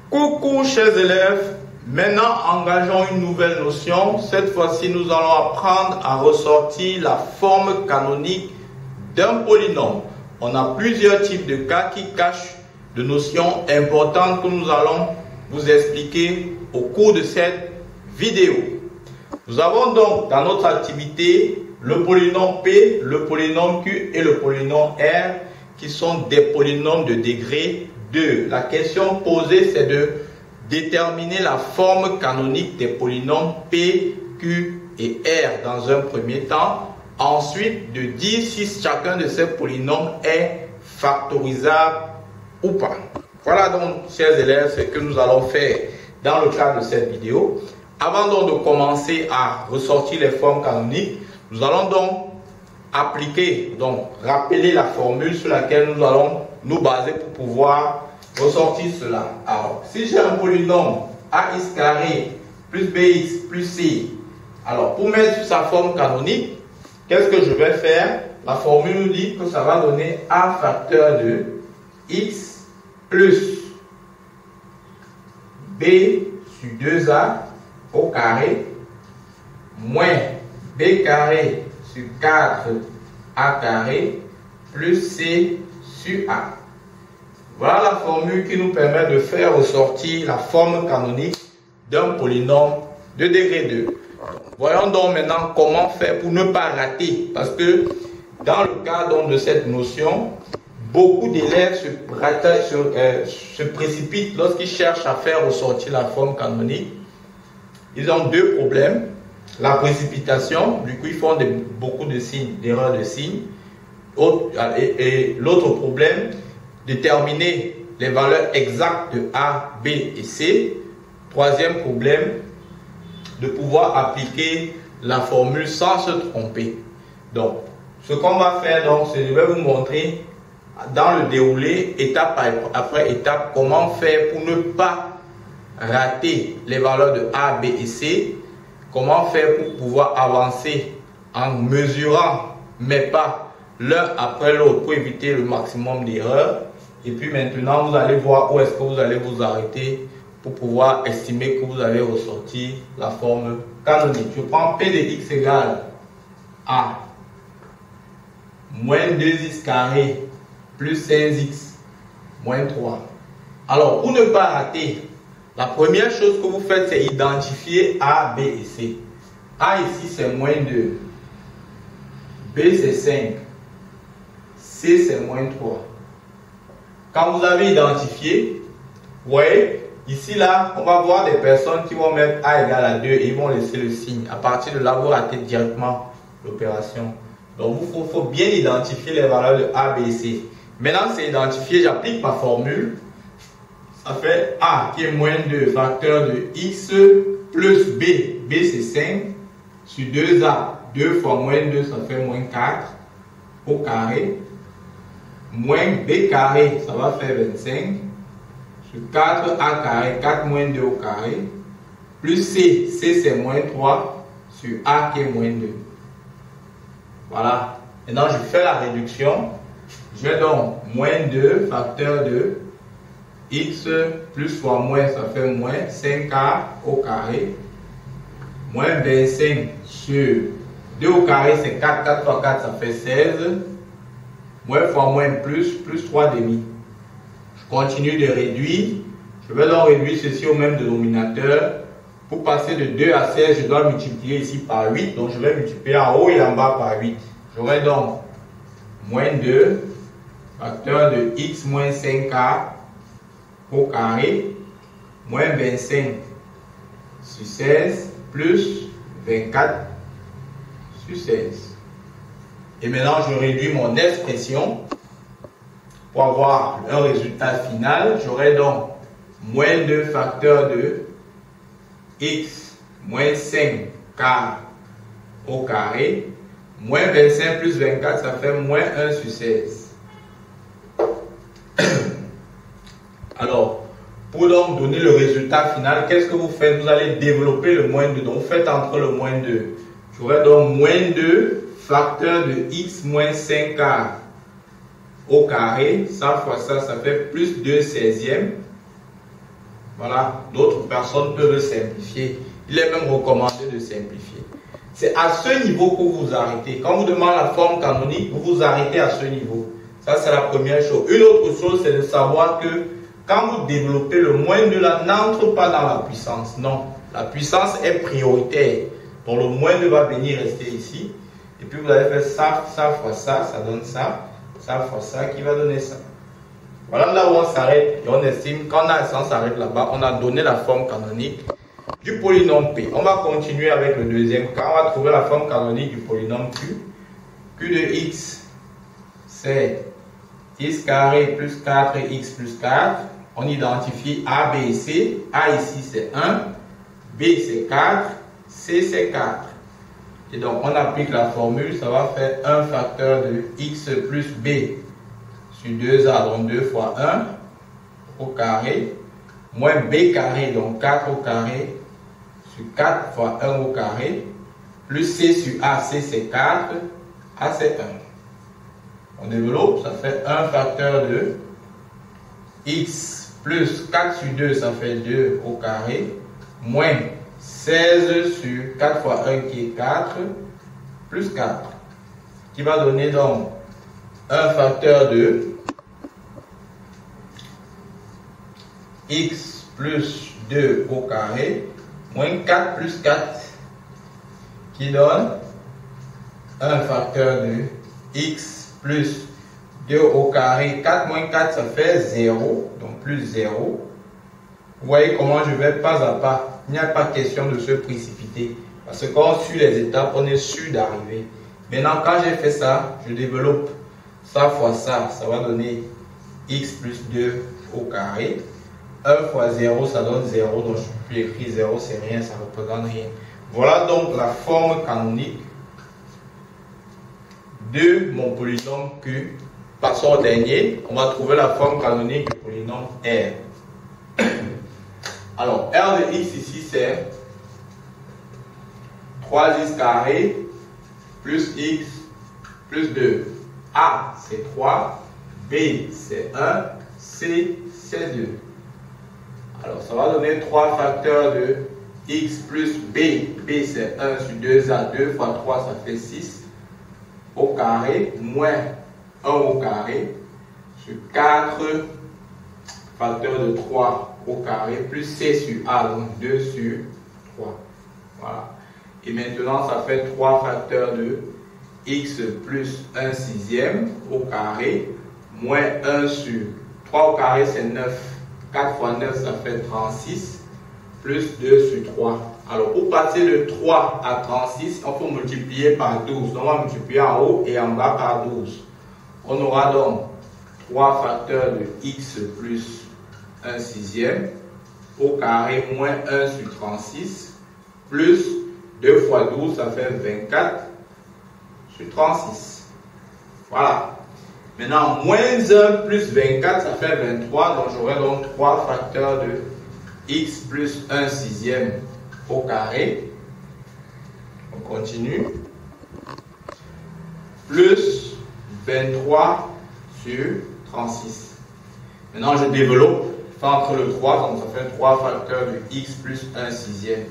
Coucou chers élèves, maintenant engageons une nouvelle notion. Cette fois-ci, nous allons apprendre à ressortir la forme canonique d'un polynôme. On a plusieurs types de cas qui cachent de notions importantes que nous allons vous expliquer au cours de cette vidéo. Nous avons donc dans notre activité le polynôme P, le polynôme Q et le polynôme R qui sont des polynômes de degré 2. La question posée, c'est de déterminer la forme canonique des polynômes P, Q et R dans un premier temps. Ensuite, de dire si chacun de ces polynômes est factorisable ou pas. Voilà donc, chers élèves, ce que nous allons faire dans le cadre de cette vidéo. Avant donc de commencer à ressortir les formes canoniques, nous allons donc rappeler la formule sur laquelle nous allons nous baser pour pouvoir ressortir cela. Alors, si j'ai un polynôme ax carré plus bx plus c, alors pour mettre sur sa forme canonique, qu'est-ce que je vais faire? La formule nous dit que ça va donner a facteur de x plus b sur 2a au carré moins b carré sur 4a carré plus c sur a. Voilà la formule qui nous permet de faire ressortir la forme canonique d'un polynôme de degré 2. Voyons donc maintenant comment faire pour ne pas rater, parce que dans le cadre de cette notion, beaucoup d'élèves se précipitent lorsqu'ils cherchent à faire ressortir la forme canonique. Ils ont deux problèmes. La précipitation, du coup ils font beaucoup de signes, d'erreurs de signes. Et l'autre problème, déterminer les valeurs exactes de A, B et C. Troisième problème, de pouvoir appliquer la formule sans se tromper. Donc, ce qu'on va faire, c'est que je vais vous montrer dans le déroulé, étape après étape, comment faire pour ne pas rater les valeurs de A, B et C. Comment faire pour pouvoir avancer en mesurant mes pas l'un après l'autre pour éviter le maximum d'erreurs. Et puis maintenant, vous allez voir où est-ce que vous allez vous arrêter pour pouvoir estimer que vous avez ressorti la forme canonique. Je prends P de x égale à moins 2x carré plus 5x moins 3. Alors, pour ne pas rater, la première chose que vous faites, c'est identifier A, B et C. A ici, c'est moins 2. B, c'est 5. C, c'est moins 3. Quand vous avez identifié, vous voyez, ici, là, on va voir des personnes qui vont mettre A égale à 2 et ils vont laisser le signe. À partir de là, vous ratez directement l'opération. Donc, il faut bien identifier les valeurs de A, B et C. Maintenant, c'est identifié, j'applique ma formule. Ça fait A qui est moins 2 facteur de x plus B. B, c'est 5 sur 2A. 2 fois moins 2, ça fait moins 4 au carré. Moins B carré, ça va faire 25. Sur 4A carré, 4 moins 2 au carré. Plus C, C c'est moins 3 sur A qui est moins 2. Voilà. Maintenant, je fais la réduction. J'ai donc moins 2 facteur de x plus fois moins, ça fait moins 5A au carré. Moins 25 sur 2 au carré, c'est 4. 4 fois 4, ça fait 16. Moins fois moins plus 3 demi. Je continue de réduire. Je vais donc réduire ceci au même dénominateur. Pour passer de 2 à 16, je dois multiplier ici par 8. Donc je vais multiplier en haut et en bas par 8. J'aurai donc moins 2 facteur de x moins 5a au carré moins 25 sur 16 plus 24 sur 16. Et maintenant, je réduis mon expression pour avoir un résultat final. J'aurai donc moins 2 facteur de x moins 5k au carré, moins 25 plus 24, ça fait moins 1 sur 16. Alors, pour donc donner le résultat final, qu'est-ce que vous faites? Vous allez développer le moins 2. Donc, vous faites entre le moins 2. J'aurai donc moins 2 facteur de x moins 5k au carré. Ça fois ça, ça fait plus 2 16e. Voilà, d'autres personnes peuvent simplifier. Il est même recommandé de simplifier. C'est à ce niveau que vous vous arrêtez. Quand vous demandez la forme canonique, vous vous arrêtez à ce niveau. Ça, c'est la première chose. Une autre chose, c'est de savoir que quand vous développez, le moins de là n'entre pas dans la puissance. Non, la puissance est prioritaire. Donc le moins de va venir rester ici. Et puis vous allez faire ça, ça fois ça, ça donne ça. Ça fois ça qui va donner ça. Voilà là où on s'arrête. Et on estime qu'en on s'arrête là-bas, on a donné la forme canonique du polynôme P. On va continuer avec le deuxième cas. On va trouver la forme canonique du polynôme Q. Q de x, c'est x carré plus 4x plus 4. On identifie A, B et C. A ici c'est 1, B c'est 4, C c'est 4. Et donc on applique la formule, ça va faire 1 facteur de x plus B sur 2A, donc 2 fois 1 au carré, moins B carré, donc 4 au carré, sur 4 fois 1 au carré, plus C sur A, C c'est 4, A c'est 1. On développe, ça fait 1 facteur de x plus 4 sur 2, ça fait 2 au carré, moins 16 sur 4 fois 1 qui est 4, plus 4, qui va donner donc 1 facteur de x plus 2 au carré, moins 4 plus 4, qui donne 1 facteur de x plus 2 au carré, 4 moins 4 ça fait 0, donc plus 0. Vous voyez comment je vais pas à pas. Il n'y a pas question de se précipiter. Parce que quand on suit les étapes, on est sûr d'arriver. Maintenant, quand j'ai fait ça, je développe ça fois ça. Ça va donner x plus 2 au carré. 1 fois 0, ça donne 0. Donc, je peux écrire 0, c'est rien, ça ne représente rien. Voilà donc la forme canonique de mon polynôme Q. Passons au dernier. On va trouver la forme canonique du polynôme R. Alors, R de x ici, c'est 3x carré plus x plus 2. A, c'est 3. B, c'est 1. C, c'est 2. Alors, ça va donner 3 facteurs de x plus b. B, c'est 1 sur 2a. 2 fois 3, ça fait 6. Au carré, moins 1 au carré sur 4 facteurs de 3 au carré plus c sur a, donc 2 sur 3. Voilà. Et maintenant, ça fait 3 facteurs de x plus 1 sixième au carré moins 1 sur 3 au carré, c'est 9. 4 fois 9, ça fait 36 plus 2 sur 3. Alors, pour passer de 3 à 36, on peut multiplier par 12. Donc, on va multiplier en haut et en bas par 12. On aura donc 3 facteurs de x plus 1 sixième au carré moins 1 sur 36 plus 2 fois 12, ça fait 24 sur 36. Voilà. Maintenant, moins 1 plus 24, ça fait 23. Donc, j'aurai donc 3 facteurs de x plus 1 sixième au carré. On continue. Plus 23 sur 36. Maintenant, je développe. Je fais entre le 3, donc ça fait 3 facteurs de x plus 1 sixième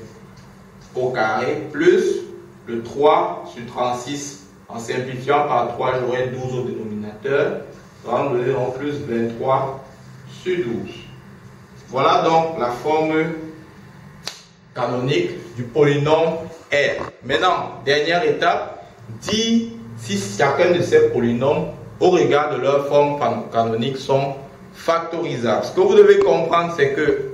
au carré, plus le 3 sur 36. En simplifiant par 3, j'aurai 12 au dénominateur. Ça va me donner donc plus 23 sur 12. Voilà donc la forme canonique du polynôme R. Maintenant, dernière étape, dire si chacun de ces polynômes, au regard de leur forme canonique, sont factorisables. Ce que vous devez comprendre, c'est que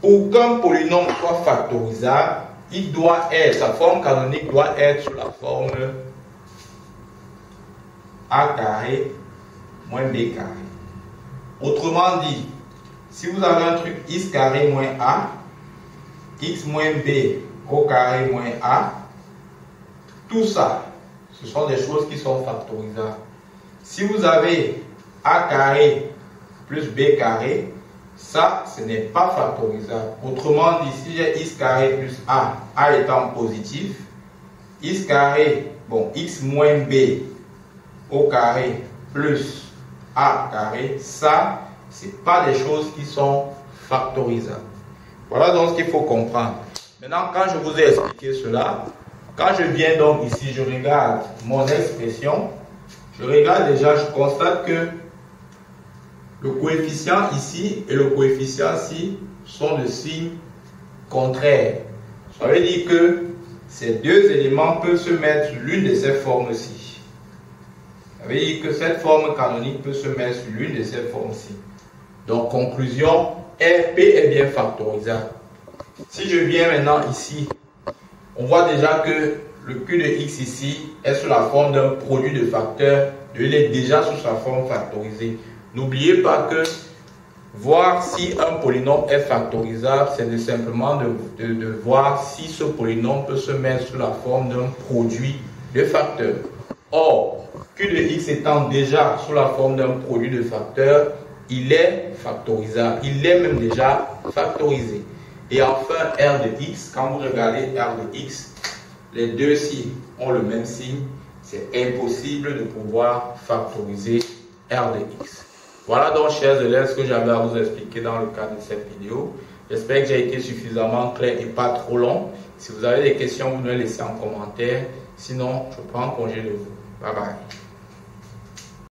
pour qu'un polynôme soit factorisable, il doit être, sa forme canonique doit être sous la forme a carré moins b carré. Autrement dit, si vous avez un truc x carré moins a, x moins b au carré moins a, tout ça, ce sont des choses qui sont factorisables. Si vous avez a carré plus b carré, ça, ce n'est pas factorisable. Autrement dit, si j'ai x carré plus a étant positif, x carré, bon, x moins b au carré plus a carré, ça, ce n'est pas des choses qui sont factorisable. Voilà donc ce qu'il faut comprendre. Maintenant, quand je vous ai expliqué cela, quand je viens donc ici, je regarde mon expression, je regarde déjà, je constate que le coefficient ici et le coefficient ici sont de signes contraires. Ça veut dire que ces deux éléments peuvent se mettre sur l'une de ces formes-ci. Ça veut dire que cette forme canonique peut se mettre sur l'une de ces formes-ci. Donc, conclusion, RP est bien factorisable. Si je viens maintenant ici, on voit déjà que le Q de X ici est sous la forme d'un produit de facteurs. Il est déjà sous sa forme factorisée. N'oubliez pas que voir si un polynôme est factorisable, c'est simplement de voir si ce polynôme peut se mettre sous la forme d'un produit de facteurs. Or, Q de X étant déjà sous la forme d'un produit de facteurs, il est factorisable. Il est même déjà factorisé. Et enfin, R de X, quand vous regardez R de X, les deux signes ont le même signe. C'est impossible de pouvoir factoriser R de X. Voilà donc, chers élèves, ce que j'avais à vous expliquer dans le cadre de cette vidéo. J'espère que j'ai été suffisamment clair et pas trop long. Si vous avez des questions, vous me les laissez en commentaire. Sinon, je prends congé de vous. Bye bye.